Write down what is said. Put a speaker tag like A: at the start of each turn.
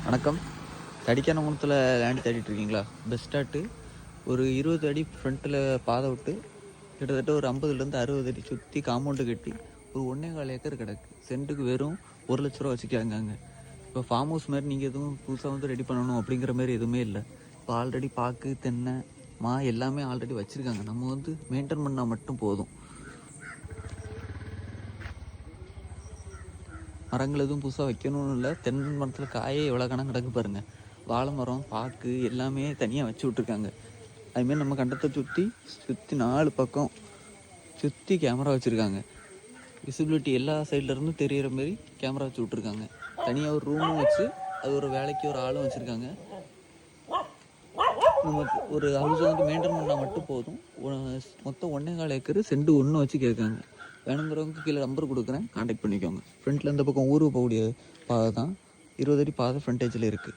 A: வணக்கம். தடிக்கானகுளத்தில் லேண்ட் தேடிட்டு இருக்கீங்களா? பெஸ்ட்டாட்டு ஒரு 20 அடி ஃப்ரண்ட்டில் பாதை விட்டு கிட்டத்தட்ட ஒரு 50லேருந்து 60 அடி சுற்றி காம்பவுண்டு கட்டி ஒரு 1.25 ஏக்கர் கிடக்கு. சென்ட்டுக்கு வெறும் 1 லட்ச ரூபா வச்சு கேட்காங்க. இப்போ ஃபார்ம் ஹவுஸ் மாதிரி நீங்கள் எதுவும் புதுசாக வந்து ரெடி பண்ணணும் அப்படிங்கிற மாதிரி எதுவுமே இல்லை. இப்போ ஆல்ரெடி பாக்கு தென்னை மா எல்லாமே ஆல்ரெடி வச்சுருக்காங்க. நம்ம வந்து மெயின்டைன் பண்ணால் மட்டும் போதும். மரங்கள் எதுவும் புதுசாக வைக்கணும்னு இல்லை. தென்னை மரத்தில் காயே எவ்வளோ கணக்கு கிடக்கு பாருங்கள். வாழை மரம் பாக்கு எல்லாமே தனியாக வச்சு விட்ருக்காங்க. அதுமாரி நம்ம கண்டத்தை சுற்றி 4 பக்கம் சுற்றி கேமரா வச்சுருக்காங்க. விசிபிலிட்டி எல்லா சைட்லேருந்தும் தெரிகிற மாதிரி கேமரா வச்சு விட்ருக்காங்க. தனியாக ஒரு ரூமும் வச்சு அது ஒரு வேலைக்கு ஒரு ஆளும் வச்சுருக்காங்க. நமக்கு ஒரு ஹவுஸை வந்து மெயின்டைன் பண்ணால் மட்டும் போதும். மொத்தம் 1.25 ஏக்கர் சென்ட் 1 வச்சு கேட்காங்க. வேணுங்கிறவங்க கீழே நம்பர் கொடுக்குறேன், கான்டாக்ட் பண்ணிக்கோங்க. ஃப்ரண்ட்டில் இந்த பக்கம் ஊருக்கு போகக்கூடிய பாதை தான். 20 அடி பாதை ஃப்ரண்டேஜில் இருக்குது.